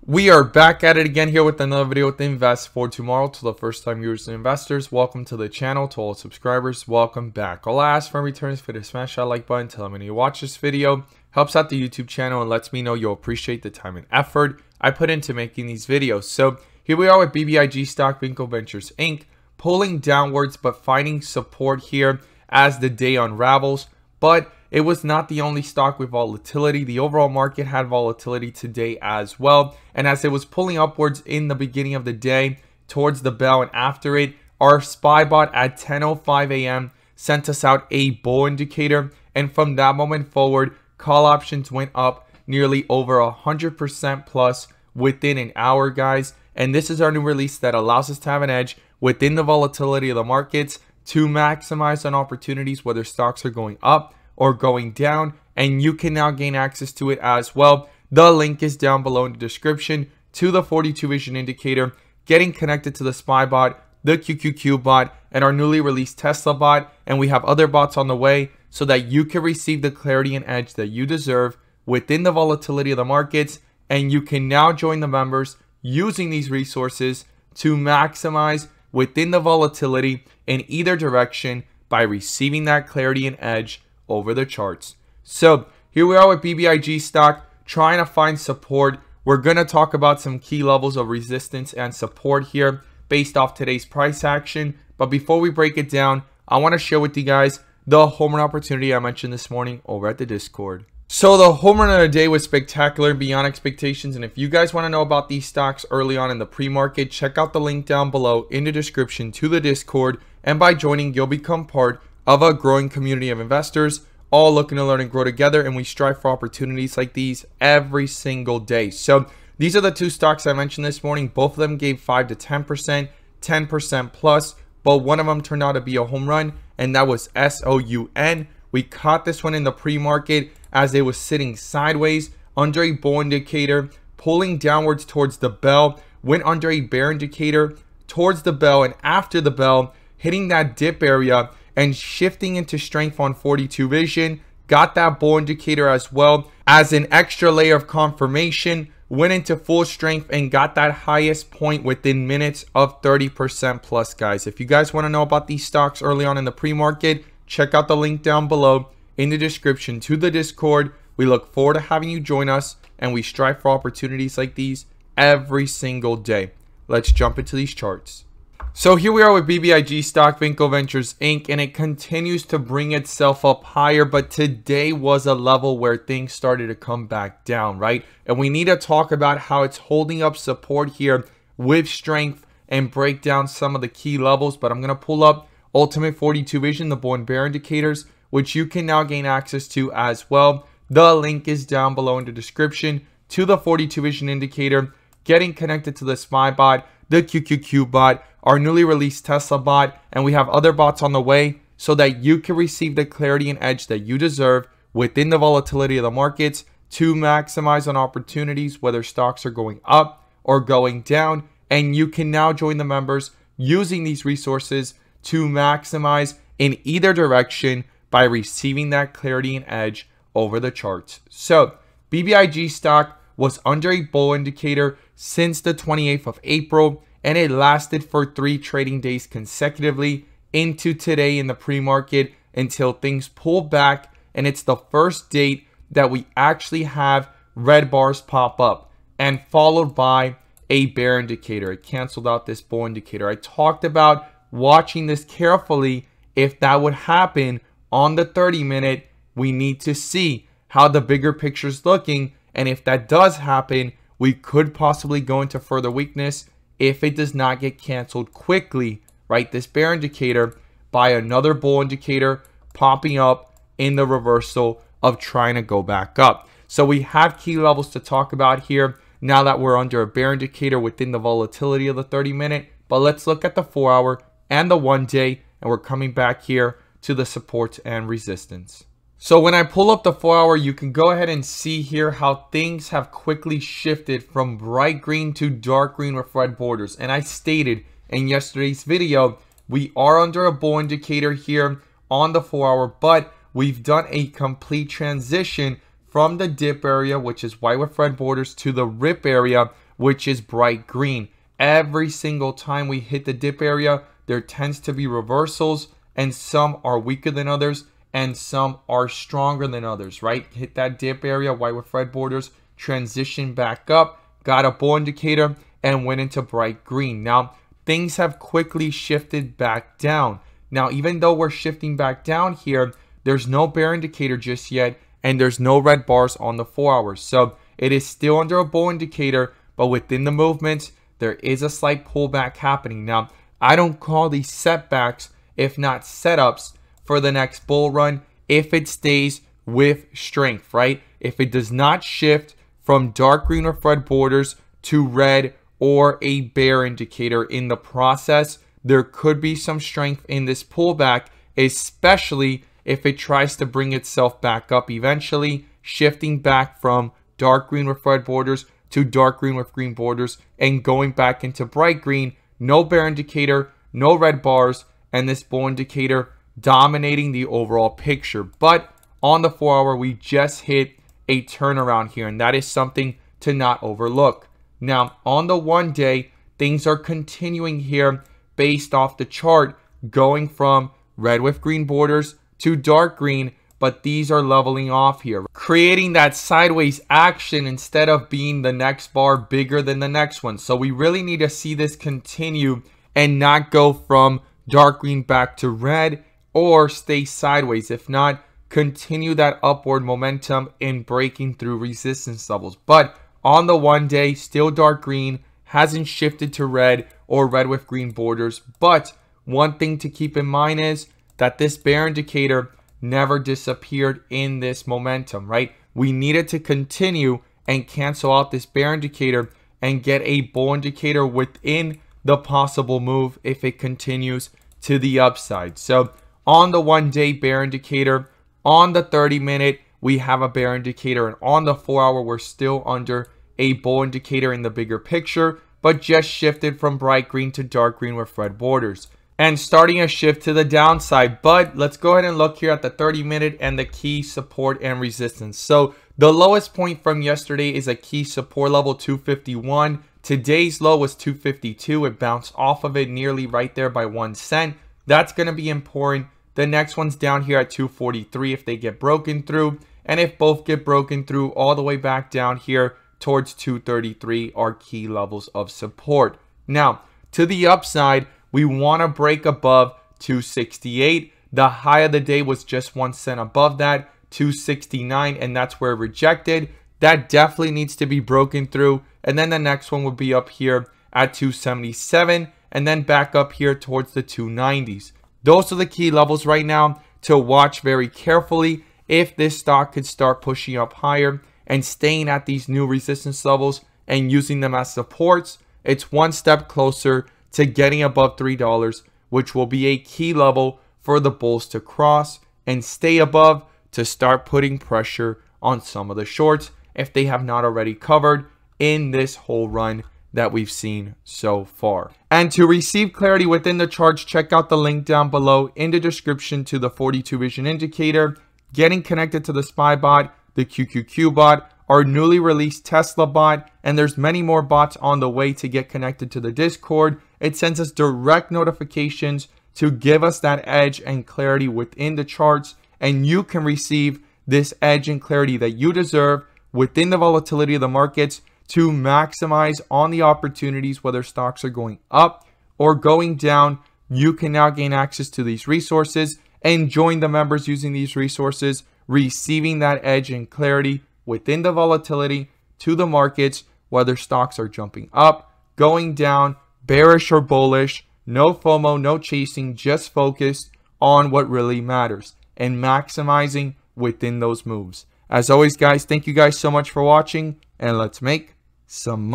We are back at it again here with another video with Invest for Tomorrow. To the first time viewers and investors, welcome to the channel. To all subscribers, welcome back. All I ask for returns for to smash that like button, tell me you watch this video, helps out the YouTube channel and lets me know you'll appreciate the time and effort I put into making these videos. So here we are with Bbig stock, Vinco Ventures Inc., pulling downwards but finding support here as the day unravels. But it was not the only stock with volatility. The overall market had volatility today as well. And as it was pulling upwards in the beginning of the day towards the bell and after it, our SPY bot at 10:05 a.m. sent us out a bull indicator. And from that moment forward, call options went up nearly over 100% plus within an hour, guys. And this is our new release that allows us to have an edge within the volatility of the markets to maximize on opportunities, whether stocks are going up or going down, and you can now gain access to it as well. The link is down below in the description to the 42 Vision indicator, getting connected to the SPY bot, the QQQ bot, and our newly released Tesla bot. And we have other bots on the way so that you can receive the clarity and edge that you deserve within the volatility of the markets. And you can now join the members using these resources to maximize within the volatility in either direction by receiving that clarity and edge over the charts. So here we are with Bbig stock, trying to find support. We're going to talk about some key levels of resistance and support here based off today's price action. But before we break it down, I want to share with you guys the home run opportunity I mentioned this morning over at the Discord. So the home run of the day was spectacular, beyond expectations. And if you guys want to know about these stocks early on in the pre-market, check out the link down below in the description to the Discord. And by joining, you'll become part of a growing community of investors, all looking to learn and grow together. And we strive for opportunities like these every single day. So these are the two stocks I mentioned this morning. Both of them gave 5 to 10%, 10% plus, but one of them turned out to be a home run, and that was SOUN. We caught this one in the pre-market as it was sitting sideways under a bull indicator, pulling downwards towards the bell, went under a bear indicator towards the bell, and after the bell, hitting that dip area and shifting into strength on 42 Vision. Got that bull indicator as well as an extra layer of confirmation, went into full strength and got that highest point within minutes of 30% plus, guys. If you guys want to know about these stocks early on in the pre-market, check out the link down below in the description to the Discord. We look forward to having you join us, and we strive for opportunities like these every single day. Let's jump into these charts. So here we are with Bbig stock, Vinco Ventures Inc., and it continues to bring itself up higher, but today was a level where things started to come back down, right? And we need to talk about how it's holding up support here with strength and break down some of the key levels. But I'm going to pull up Ultimate 42 Vision, the bull and bear indicators, which you can now gain access to as well. The link is down below in the description to the 42 Vision indicator, getting connected to the SPY bot, the QQQ bot, our newly released Tesla bot, and we have other bots on the way so that you can receive the clarity and edge that you deserve within the volatility of the markets to maximize on opportunities, whether stocks are going up or going down. And you can now join the members using these resources to maximize in either direction by receiving that clarity and edge over the charts. So Bbig stock was under a bull indicator since the 28th of April, and it lasted for 3 trading days consecutively into today in the pre-market until things pulled back. And it's the first date that we actually have red bars pop up and followed by a bear indicator. It canceled out this bull indicator. I talked about watching this carefully. If that would happen on the 30-minute, we need to see how the bigger picture is looking. And if that does happen, we could possibly go into further weakness if it does not get canceled quickly, right? This bear indicator by another bull indicator popping up in the reversal of trying to go back up. So we have key levels to talk about here now that we're under a bear indicator within the volatility of the 30-minute. But let's look at the 4-hour and the 1-day, and we're coming back here to the support and resistance. So when I pull up the 4-hour, you can go ahead and see here how things have quickly shifted from bright green to dark green with red borders. And I stated in yesterday's video, we are under a bull indicator here on the 4-hour, but we've done a complete transition from the dip area, which is white with red borders, to the rip area, which is bright green. Every single time we hit the dip area, there tends to be reversals, and some are weaker than others and some are stronger than others, right? Hit that dip area, white with red borders, transition back up, got a bull indicator, and went into bright green. Now, things have quickly shifted back down. Now, even though we're shifting back down here, there's no bear indicator just yet, and there's no red bars on the 4 hours. So it is still under a bull indicator, but within the movements, there is a slight pullback happening. Now, I don't call these setbacks, if not setups, for the next bull run if it stays with strength, right? If it does not shift from dark green with red borders to red or a bear indicator in the process, there could be some strength in this pullback, especially if it tries to bring itself back up eventually, shifting back from dark green with red borders to dark green with green borders and going back into bright green. No bear indicator, no red bars, and this bull indicator dominating the overall picture. But on the 4 hour, we just hit a turnaround here, and that is something to not overlook. Now, on the 1 day, things are continuing here based off the chart, going from red with green borders to dark green, but these are leveling off here, creating that sideways action instead of being the next bar bigger than the next one. So we really need to see this continue and not go from dark green back to red or stay sideways. If not, continue that upward momentum in breaking through resistance levels. But on the 1 day, still dark green, hasn't shifted to red or red with green borders. But one thing to keep in mind is that this bear indicator never disappeared in this momentum, right? We needed to continue and cancel out this bear indicator and get a bull indicator within the possible move if it continues to the upside. So on the 1 day bear indicator, on the 30-minute, we have a bear indicator, and on the 4 hour, we're still under a bull indicator in the bigger picture, but just shifted from bright green to dark green with red borders and starting a shift to the downside. But let's go ahead and look here at the 30-minute and the key support and resistance. So the lowest point from yesterday is a key support level 251. Today's low was 252. It bounced off of it nearly right there by 1 cent. That's going to be important. The next one's down here at 243 if they get broken through, and if both get broken through, all the way back down here towards 233 are key levels of support. Now, to the upside, we want to break above 268. The high of the day was just 1 cent above that, 269, and that's where it rejected. That definitely needs to be broken through, and then the next one would be up here at 277, and then back up here towards the 290s. Those are the key levels right now to watch very carefully if this stock could start pushing up higher and staying at these new resistance levels and using them as supports. It's one step closer to getting above $3, which will be a key level for the bulls to cross and stay above to start putting pressure on some of the shorts if they have not already covered in this whole run that we've seen so far. And to receive clarity within the charts, check out the link down below in the description to the 42 vision indicator, getting connected to the SPY bot, the QQQ bot, our newly released Tesla bot, and there's many more bots on the way to get connected to the Discord. It sends us direct notifications to give us that edge and clarity within the charts, and you can receive this edge and clarity that you deserve within the volatility of the markets to maximize on the opportunities, whether stocks are going up or going down. You can now gain access to these resources and join the members using these resources, receiving that edge and clarity within the volatility to the markets, whether stocks are jumping up, going down, bearish or bullish. No FOMO, no chasing, just focused on what really matters and maximizing within those moves. As always, guys, thank you guys so much for watching, and let's make some money.